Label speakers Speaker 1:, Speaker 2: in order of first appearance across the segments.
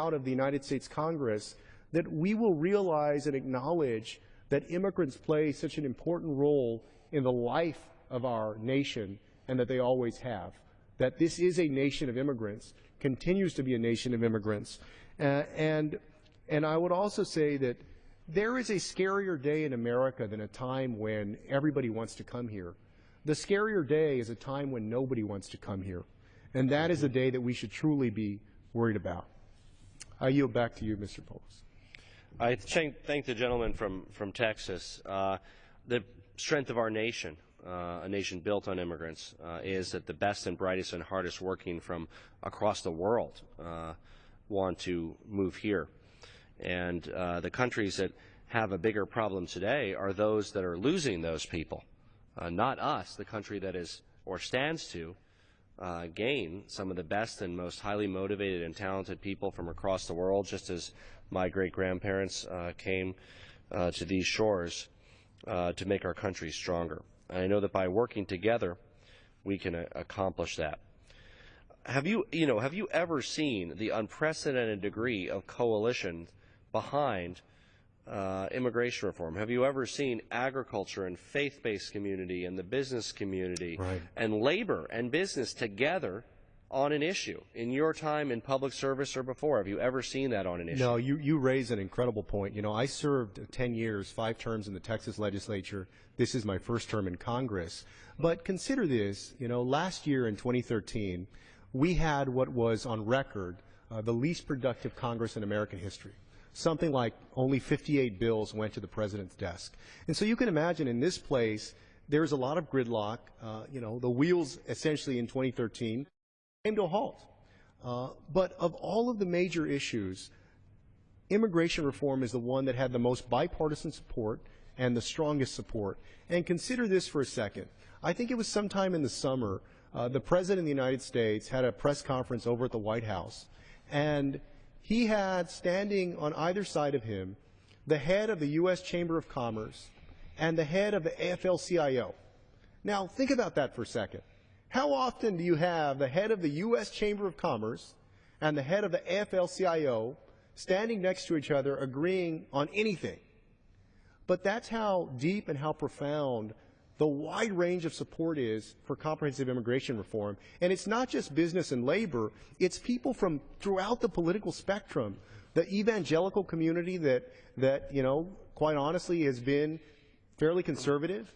Speaker 1: out of the United States Congress, that we will realize and acknowledge that immigrants play such an important role in the life of our nation, and that they always have. That this is a nation of immigrants, continues to be a nation of immigrants. And I would also say that there is a scarier day in America than a time when everybody wants to come here. The scarier day is a time when nobody wants to come here. And that is a day that we should truly be worried about. I yield back to you, Mr. Polis.
Speaker 2: I thank the gentleman from Texas. The strength of our nation, a nation built on immigrants, is that the best and brightest and hardest working from across the world want to move here. And the countries that have a bigger problem today are those that are losing those people, not us, the country that is or stands to gain some of the best and most highly motivated and talented people from across the world, just as my great-grandparents came to these shores to make our country stronger. And I know that by working together, we can accomplish that. Have you ever seen the unprecedented degree of coalition behind immigration reform? Have you ever seen agriculture and faith-based community and the business community and labor and business together on an issue in your time in public service or before? Have you ever seen that on an issue?
Speaker 1: No, you raise an incredible point. You know, I served 10 years, 5 terms in the Texas legislature. This is my first term in Congress. But consider this, you know, last year in 2013, we had what was on record the least productive Congress in American history. Something like only 58 bills went to the president's desk. And so you can imagine in this place, there's a lot of gridlock. You know, the wheels essentially in 2013 came to a halt. But of all of the major issues, immigration reform is the one that had the most bipartisan support and the strongest support. And consider this for a second. I think it was sometime in the summer, the President of the United States had a press conference over at the White House, and he had standing on either side of him the head of the U.S. Chamber of Commerce and the head of the AFL-CIO. Now, think about that for a second. How often do you have the head of the U.S. Chamber of Commerce and the head of the AFL-CIO standing next to each other agreeing on anything? But that's how deep and how profound the wide range of support is for comprehensive immigration reform. And it's not just business and labor, it's people from throughout the political spectrum. The evangelical community that you know, quite honestly has been fairly conservative.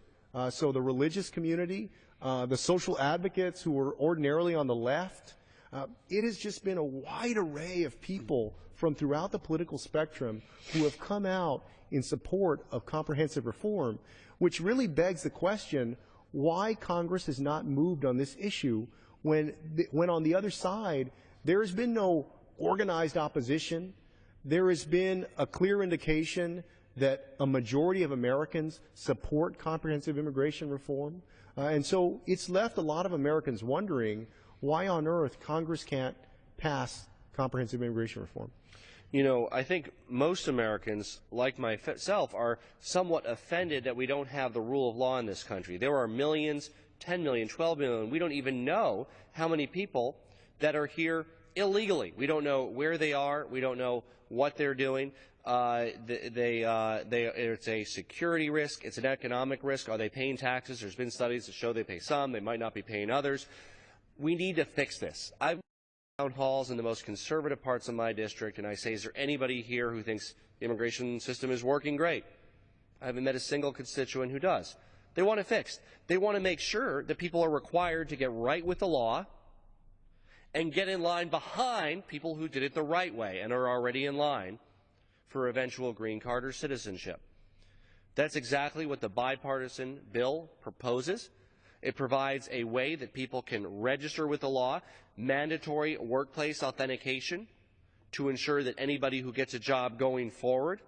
Speaker 1: So the religious community, the social advocates who are ordinarily on the left. It has just been a wide array of people from throughout the political spectrum who have come out in support of comprehensive reform, which really begs the question why Congress has not moved on this issue when on the other side there has been no organized opposition. There has been a clear indication that a majority of Americans support comprehensive immigration reform. And so it's left a lot of Americans wondering why on earth Congress can't pass comprehensive immigration reform.
Speaker 2: You know, I think most Americans, like myself, are somewhat offended that we don't have the rule of law in this country. There are millions, 10 million, 12 million. We don't even know how many people that are here illegally. We don't know where they are. We don't know what they're doing. It's a security risk. It's an economic risk. Are they paying taxes? There's been studies that show they pay some. They might not be paying others. We need to fix this. I've town halls in the most conservative parts of my district, and I say, is there anybody here who thinks the immigration system is working great? I haven't met a single constituent who does. They want it fixed. They want to make sure that people are required to get right with the law and get in line behind people who did it the right way and are already in line for eventual green card or citizenship. That's exactly what the bipartisan bill proposes. It provides a way that people can register with the law, mandatory workplace authentication to ensure that anybody who gets a job going forward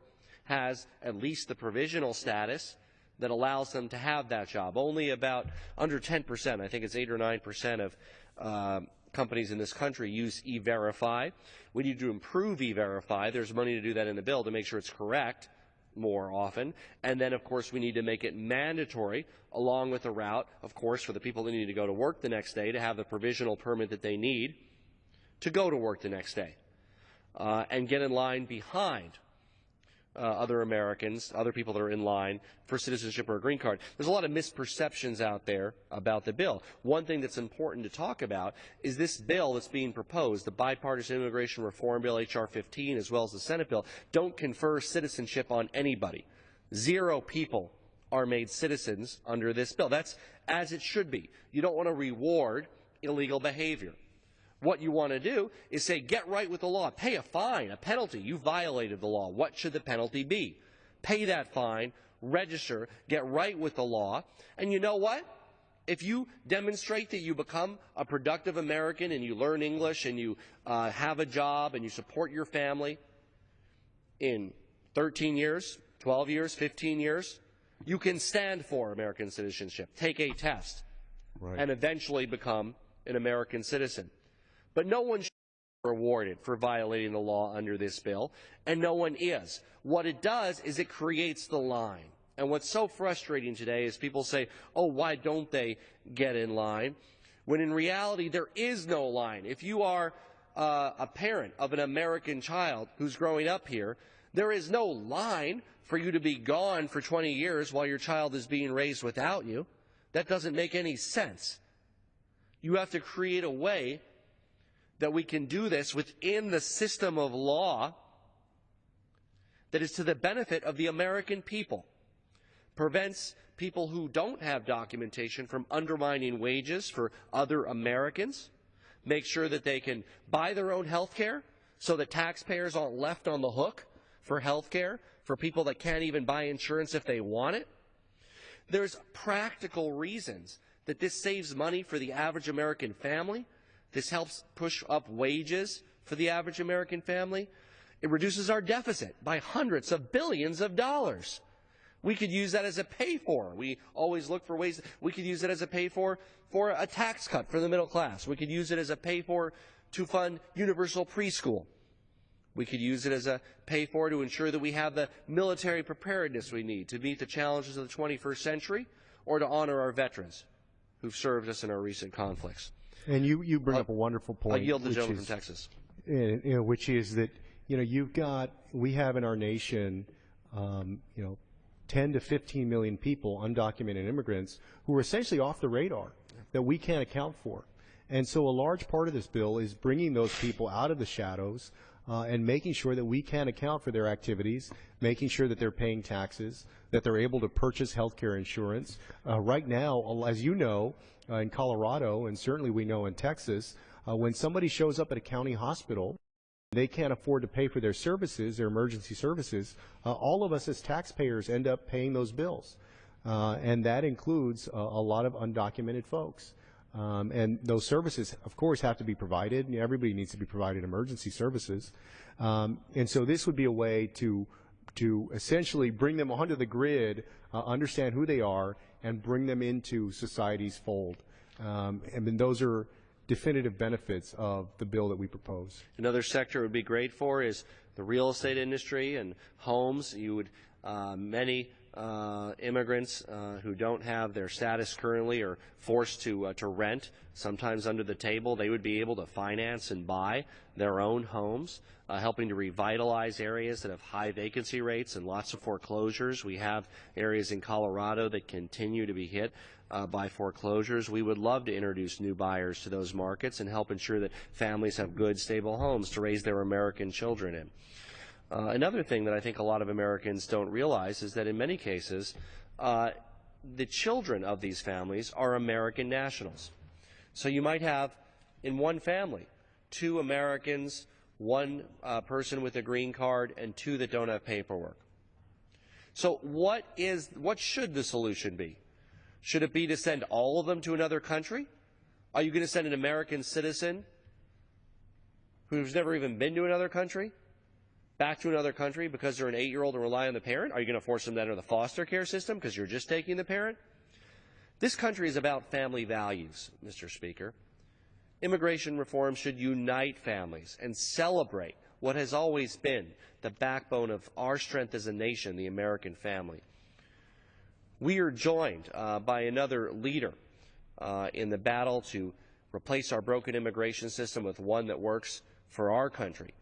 Speaker 2: has at least the provisional status that allows them to have that job. Only about under 10%, I think it's 8 or 9% of companies in this country use E-Verify. We need to improve E-Verify. There's money to do that in the bill to make sure it's correct more often. And then, of course, we need to make it mandatory, along with the route, of course, for the people that need to go to work the next day to have the provisional permit that they need to go to work the next day. and get in line behind other Americans, other people that are in line for citizenship or a green card. There's a lot of misperceptions out there about the bill. One thing that's important to talk about is this bill that's being proposed, the Bipartisan Immigration Reform Bill, H.R. 15, as well as the Senate bill, don't confer citizenship on anybody. 0 people are made citizens under this bill. That's as it should be. You don't want to reward illegal behavior. What you want to do is say, get right with the law. Pay a fine, a penalty. You violated the law. What should the penalty be? Pay that fine, register, get right with the law. And you know what? If you demonstrate that you become a productive American and you learn English and you have a job and you support your family in 13 years, 12 years, 15 years, you can stand for American citizenship, take a test, and eventually become an American citizen. But no one should be rewarded for violating the law under this bill, and no one is. What it does is it creates the line. And what's so frustrating today is people say, oh, why don't they get in line? When in reality, there is no line. If you are a parent of an American child who's growing up here, there is no line for you to be gone for 20 years while your child is being raised without you. That doesn't make any sense. You have to create a way that we can do this within the system of law that is to the benefit of the American people, prevents people who don't have documentation from undermining wages for other Americans, make sure that they can buy their own health care so that taxpayers aren't left on the hook for health care for people that can't even buy insurance if they want it. There's practical reasons that this saves money for the average American family. This helps push up wages for the average American family. It reduces our deficit by hundreds of billions of dollars. We could use that as a pay-for. We always look for ways. We could use it as a pay-for for a tax cut for the middle class. We could use it as a pay-for to fund universal preschool. We could use it as a pay-for to ensure that we have the military preparedness we need to meet the challenges of the 21st century or to honor our veterans who've served us in our recent conflicts.
Speaker 1: And you bring up a wonderful point.
Speaker 2: I yield to the gentleman from Texas.
Speaker 1: Which is that, we have in our nation, 10 to 15 million people, undocumented immigrants, who are essentially off the radar that we can't account for. And so a large part of this bill is bringing those people out of the shadows and making sure that we can account for their activities, making sure that they're paying taxes, that they're able to purchase health care insurance. Right now, as you know, in Colorado, and certainly we know in Texas, when somebody shows up at a county hospital, they can't afford to pay for their services, their emergency services, all of us as taxpayers end up paying those bills. And that includes a lot of undocumented folks. And those services, of course, have to be provided. Everybody needs to be provided emergency services. And so this would be a way to essentially bring them onto the grid, understand who they are, and bring them into society's fold. And then those are definitive benefits of the bill that we propose.
Speaker 2: Another sector it would be great for is the real estate industry and homes. You would many immigrants who don't have their status currently are forced to rent, sometimes under the table. They would be able to finance and buy their own homes, helping to revitalize areas that have high vacancy rates and lots of foreclosures. We have areas in Colorado that continue to be hit by foreclosures. We would love to introduce new buyers to those markets and help ensure that families have good, stable homes to raise their American children in. Another thing that I think a lot of Americans don't realize is that in many cases, the children of these families are American nationals. So you might have, in one family, 2 Americans, 1 person with a green card, and 2 that don't have paperwork. So what should the solution be? Should it be to send all of them to another country? Are you going to send an American citizen who's never even been to another country back to another country because they're an 8-year-old and rely on the parent? Are you going to force them to enter the foster care system because you're just taking the parent? This country is about family values, Mr. Speaker. Immigration reform should unite families and celebrate what has always been the backbone of our strength as a nation, the American family. We are joined by another leader in the battle to replace our broken immigration system with one that works for our country.